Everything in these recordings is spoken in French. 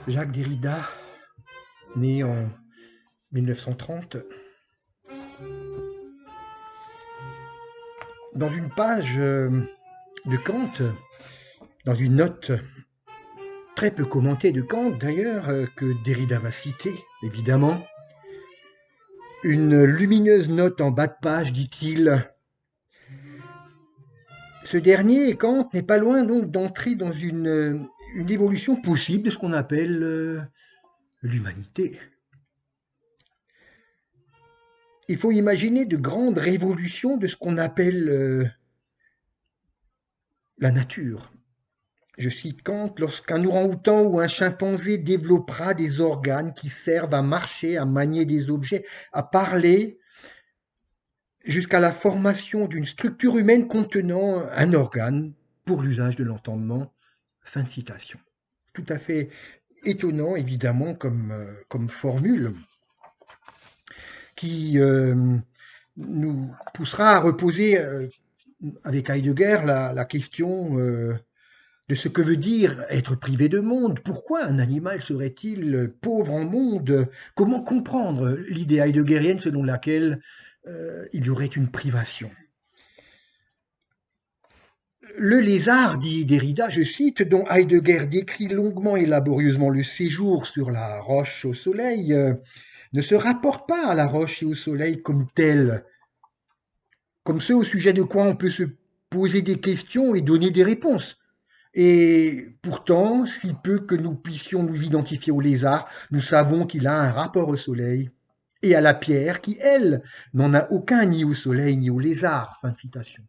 Jacques Derrida, né en 1930, dans une page de Kant, dans une note très peu commentée de Kant d'ailleurs, que Derrida va citer, évidemment, une lumineuse note en bas de page, dit-il. Ce dernier, Kant, n'est pas loin donc d'entrer dans une évolution possible de ce qu'on appelle l'humanité. Il faut imaginer de grandes révolutions de ce qu'on appelle la nature. Je cite Kant, lorsqu'un orang-outan ou un chimpanzé développera des organes qui servent à marcher, à manier des objets, à parler, jusqu'à la formation d'une structure humaine contenant un organe pour l'usage de l'entendement. Fin de citation. Tout à fait étonnant, évidemment, comme formule, qui nous poussera à reposer, avec Heidegger, la question de ce que veut dire être privé de monde. Pourquoi un animal serait-il pauvre en monde? Comment comprendre l'idée heideggerienne selon laquelle il y aurait une privation? Le lézard, dit Derrida, je cite, dont Heidegger décrit longuement et laborieusement le séjour sur la roche au soleil, ne se rapporte pas à la roche et au soleil comme tel, comme ceux au sujet de quoi on peut se poser des questions et donner des réponses. Et pourtant, si peu que nous puissions nous identifier au lézard, nous savons qu'il a un rapport au soleil et à la pierre qui, elle, n'en a aucun ni au soleil ni au lézard. Fin de citation.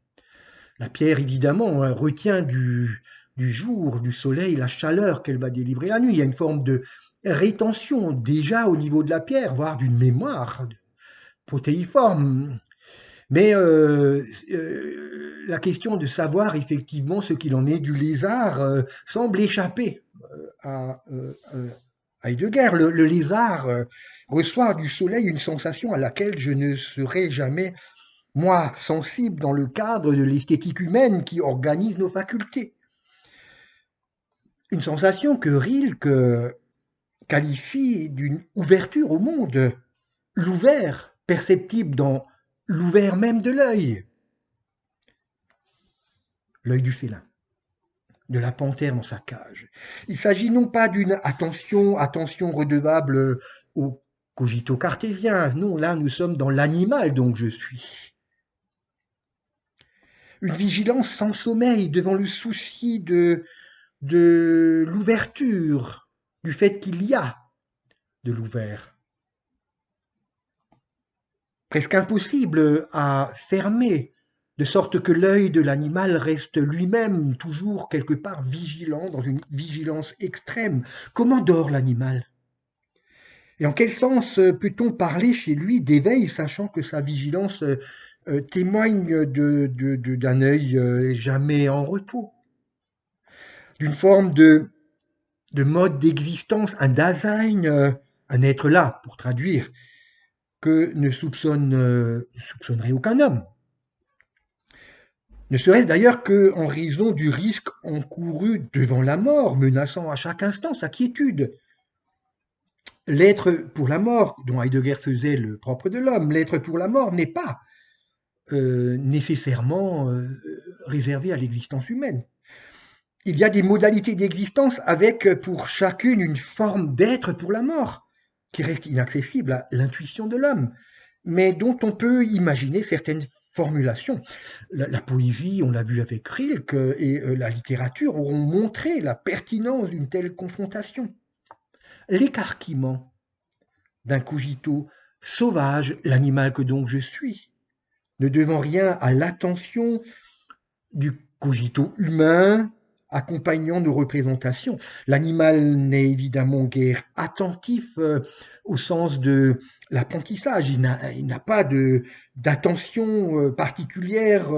La pierre, évidemment, retient du jour, du soleil, la chaleur qu'elle va délivrer la nuit. Il y a une forme de rétention déjà au niveau de la pierre, voire d'une mémoire protéiforme. Mais la question de savoir effectivement ce qu'il en est du lézard semble échapper à Heidegger. Le lézard reçoit du soleil une sensation à laquelle je ne serai jamais, moi, sensible dans le cadre de l'esthétique humaine qui organise nos facultés. Une sensation que Rilke qualifie d'une ouverture au monde, l'ouvert perceptible dans l'ouvert même de l'œil du félin, de la panthère dans sa cage. Il s'agit non pas d'une attention redevable au cogito cartésien, non, là nous sommes dans l'animal donc je suis. Une vigilance sans sommeil devant le souci de l'ouverture, du fait qu'il y a de l'ouvert. Presque impossible à fermer, de sorte que l'œil de l'animal reste lui-même toujours quelque part vigilant, dans une vigilance extrême. Comment dort l'animal? Et en quel sens peut-on parler chez lui d'éveil, sachant que sa vigilance témoigne d'un œil jamais en repos, d'une forme de mode d'existence, un Dasein, un être là, pour traduire, que ne soupçonnerait aucun homme. Ne serait-ce d'ailleurs qu'en raison du risque encouru devant la mort, menaçant à chaque instant sa quiétude. L'être pour la mort, dont Heidegger faisait le propre de l'homme, l'être pour la mort n'est pas nécessairement réservé à l'existence humaine. Il y a des modalités d'existence avec pour chacune une forme d'être pour la mort, qui reste inaccessible à l'intuition de l'homme, mais dont on peut imaginer certaines formulations. La poésie, on l'a vu avec Rilke, et la littérature auront montré la pertinence d'une telle confrontation. L'écarquillement d'un cogito sauvage, l'animal que donc je suis, ne devant rien à l'attention du cogito humain accompagnant nos représentations. L'animal n'est évidemment guère attentif au sens de l'apprentissage. Il n'a pas d'attention particulière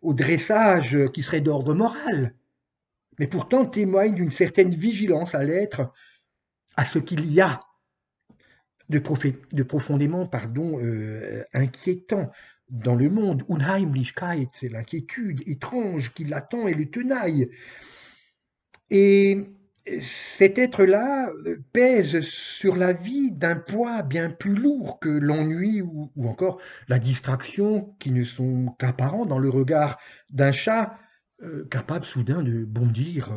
au dressage qui serait d'ordre moral, mais pourtant témoigne d'une certaine vigilance à l'être, à ce qu'il y a de profondément inquiétant dans le monde. Unheimlichkeit, c'est l'inquiétude étrange qui l'attend et le tenaille. Et cet être-là pèse sur la vie d'un poids bien plus lourd que l'ennui ou encore la distraction qui ne sont qu'apparents dans le regard d'un chat capable soudain de bondir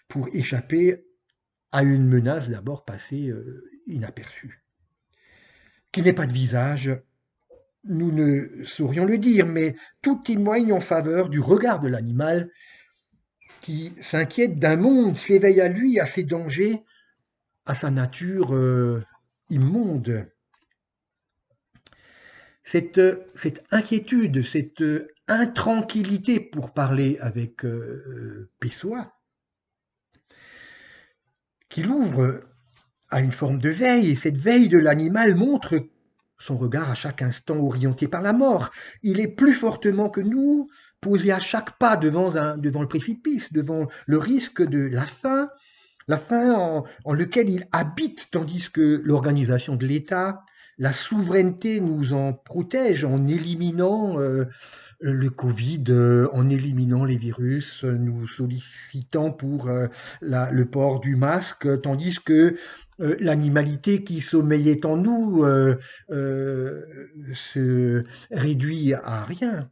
pour échapper à une menace d'abord passée inaperçue. Qu'il n'ait pas de visage, nous ne saurions le dire, mais tout témoigne en faveur du regard de l'animal qui s'inquiète d'un monde, s'éveille à lui, à ses dangers, à sa nature immonde. Cette inquiétude, cette intranquillité, pour parler avec Pessoa, qui l'ouvre à une forme de veille, et cette veille de l'animal montre son regard à chaque instant orienté par la mort. Il est plus fortement que nous, posé à chaque pas devant le précipice, devant le risque de la faim en lequel il habite, tandis que l'organisation de l'État, la souveraineté nous en protège en éliminant le Covid, en éliminant les virus, nous sollicitant pour le port du masque, tandis que l'animalité qui sommeillait en nous se réduit à rien.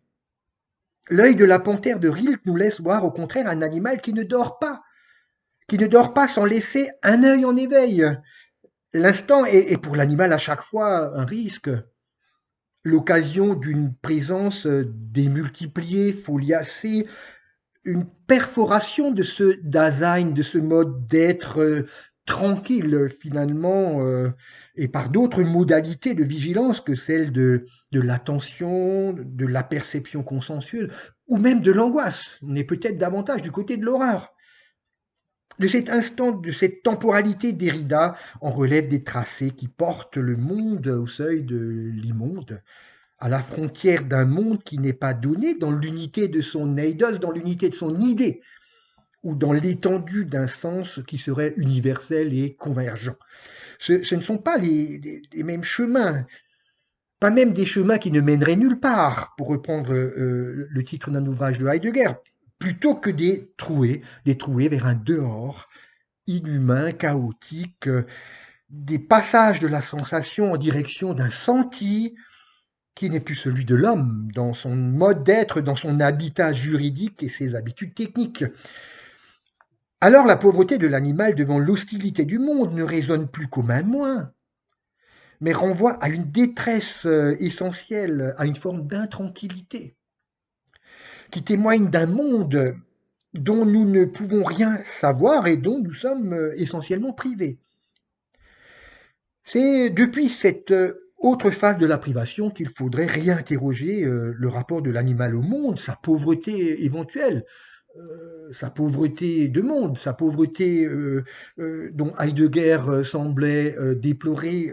L'œil de la panthère de Rilke nous laisse voir au contraire un animal qui ne dort pas sans laisser un œil en éveil. L'instant est pour l'animal à chaque fois un risque, l'occasion d'une présence démultipliée, foliacée, une perforation de ce Dasein, de ce mode d'être tranquille finalement, et par d'autres modalités de vigilance que celles de l'attention, de la perception consensuelle, ou même de l'angoisse. On est peut-être davantage du côté de l'horreur. De cet instant, de cette temporalité, Derrida en relève des tracés qui portent le monde au seuil de l'immonde, à la frontière d'un monde qui n'est pas donné dans l'unité de son eidos, dans l'unité de son idée, ou dans l'étendue d'un sens qui serait universel et convergent. Ce ne sont pas les mêmes chemins, pas même des chemins qui ne mèneraient nulle part, pour reprendre le titre d'un ouvrage de Heidegger, plutôt que des trouées vers un dehors inhumain, chaotique, des passages de la sensation en direction d'un senti qui n'est plus celui de l'homme, dans son mode d'être, dans son habitat juridique et ses habitudes techniques. Alors la pauvreté de l'animal devant l'hostilité du monde ne résonne plus comme un moins, mais renvoie à une détresse essentielle, à une forme d'intranquillité, qui témoigne d'un monde dont nous ne pouvons rien savoir et dont nous sommes essentiellement privés. C'est depuis cette autre phase de la privation qu'il faudrait réinterroger le rapport de l'animal au monde, sa pauvreté éventuelle, sa pauvreté de monde, sa pauvreté dont Heidegger semblait déplorer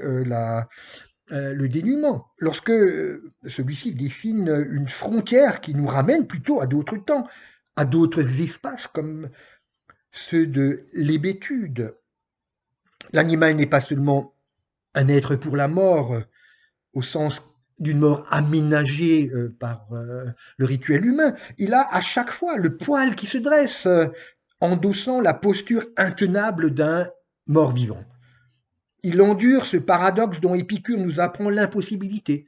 le dénuement, lorsque celui-ci dessine une frontière qui nous ramène plutôt à d'autres temps, à d'autres espaces comme ceux de l'hébétude. L'animal n'est pas seulement un être pour la mort, au sens d'une mort aménagée par le rituel humain. Il a à chaque fois le poil qui se dresse, endossant la posture intenable d'un mort-vivant. Il endure ce paradoxe dont Épicure nous apprend l'impossibilité.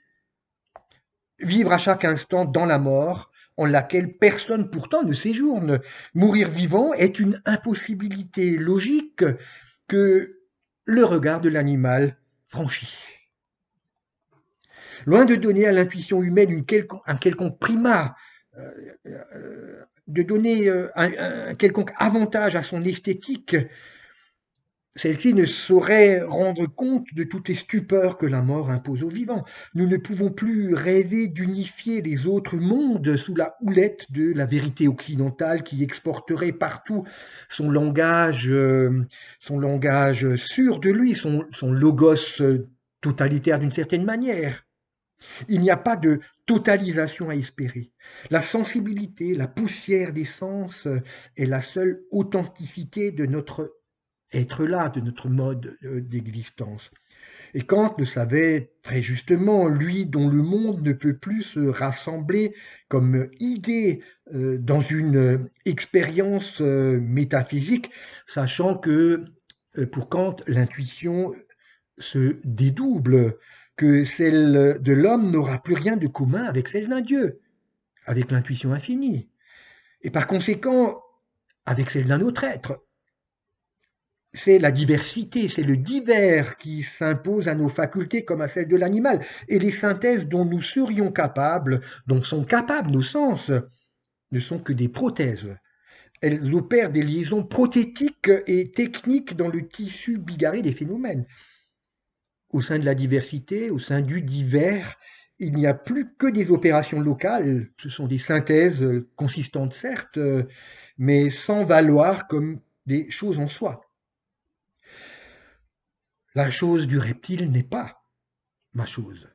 Vivre à chaque instant dans la mort, en laquelle personne pourtant ne séjourne. Mourir vivant est une impossibilité logique que le regard de l'animal franchit. Loin de donner à l'intuition humaine un quelconque primat, de donner un quelconque avantage à son esthétique, celle-ci ne saurait rendre compte de toutes les stupeurs que la mort impose aux vivants. Nous ne pouvons plus rêver d'unifier les autres mondes sous la houlette de la vérité occidentale qui exporterait partout son langage sûr de lui, son logos totalitaire d'une certaine manière. Il n'y a pas de totalisation à espérer. La sensibilité, la poussière des sens est la seule authenticité de notre être là, de notre mode d'existence. Et Kant le savait très justement, lui dont le monde ne peut plus se rassembler comme idée dans une expérience métaphysique, sachant que pour Kant, l'intuition se dédouble, que celle de l'homme n'aura plus rien de commun avec celle d'un Dieu, avec l'intuition infinie, et par conséquent avec celle d'un autre être. C'est la diversité, c'est le divers qui s'impose à nos facultés comme à celles de l'animal, et les synthèses dont nous serions capables, dont sont capables nos sens, ne sont que des prothèses. Elles opèrent des liaisons prothétiques et techniques dans le tissu bigarré des phénomènes. Au sein de la diversité, au sein du divers, il n'y a plus que des opérations locales, ce sont des synthèses consistantes certes, mais sans valoir comme des choses en soi. La chose du reptile n'est pas ma chose.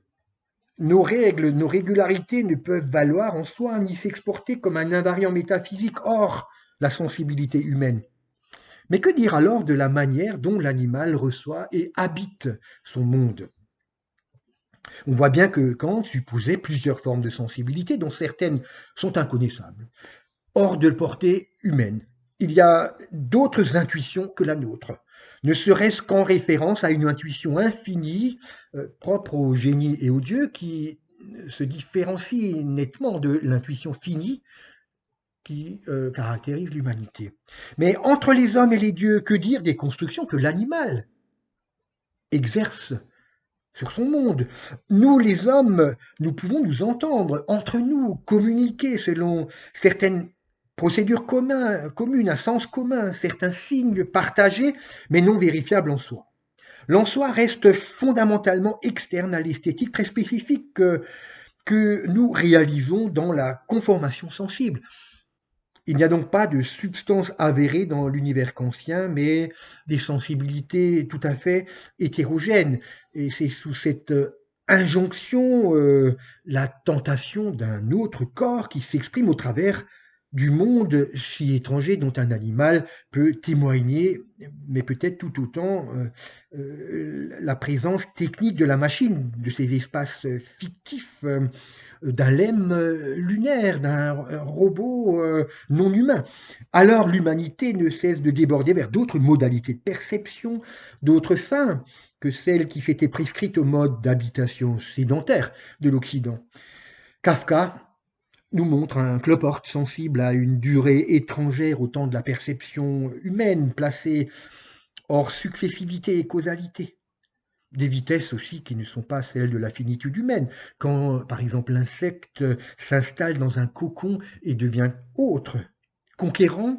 Nos règles, nos régularités ne peuvent valoir en soi ni s'exporter comme un invariant métaphysique hors la sensibilité humaine. Mais que dire alors de la manière dont l'animal reçoit et habite son monde? On voit bien que Kant supposait plusieurs formes de sensibilité, dont certaines sont inconnaissables, hors de portée humaine. Il y a d'autres intuitions que la nôtre, ne serait-ce qu'en référence à une intuition infinie, propre au génie et au Dieu, qui se différencie nettement de l'intuition finie qui caractérise l'humanité. Mais entre les hommes et les dieux, que dire des constructions que l'animal exerce sur son monde? Nous, les hommes, nous pouvons nous entendre entre nous, communiquer selon certaines procédures communes, un sens commun, certains signes partagés, mais non vérifiables en soi. L'en soi reste fondamentalement externe à l'esthétique très spécifique que nous réalisons dans la conformation sensible. Il n'y a donc pas de substance avérée dans l'univers kantien, mais des sensibilités tout à fait hétérogènes. Et c'est sous cette injonction, la tentation d'un autre corps qui s'exprime au travers du monde si étranger dont un animal peut témoigner, mais peut-être tout autant la présence technique de la machine, de ces espaces fictifs, d'un lemme lunaire, d'un robot non humain. Alors l'humanité ne cesse de déborder vers d'autres modalités de perception, d'autres fins que celles qui s'étaient prescrites au mode d'habitation sédentaire de l'Occident. Kafka nous montre un cloporte sensible à une durée étrangère au temps de la perception humaine, placée hors successivité et causalité. Des vitesses aussi qui ne sont pas celles de la finitude humaine. Quand, par exemple, l'insecte s'installe dans un cocon et devient autre, conquérant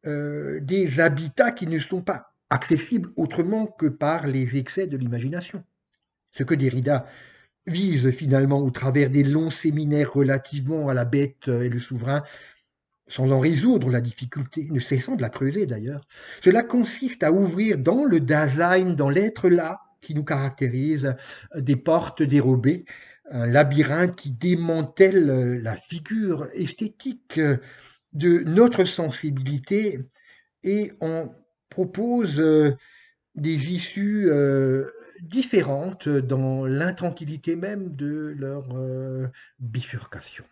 des habitats qui ne sont pas accessibles autrement que par les excès de l'imagination. Ce que Derrida vise finalement au travers des longs séminaires relativement à la bête et le souverain, sans en résoudre la difficulté, ne cessant de la creuser d'ailleurs. Cela consiste à ouvrir dans le Dasein, dans l'être là, qui nous caractérise, des portes dérobées, un labyrinthe qui démantèle la figure esthétique de notre sensibilité et en propose des issues différentes dans l'intranquillité même de leur bifurcation.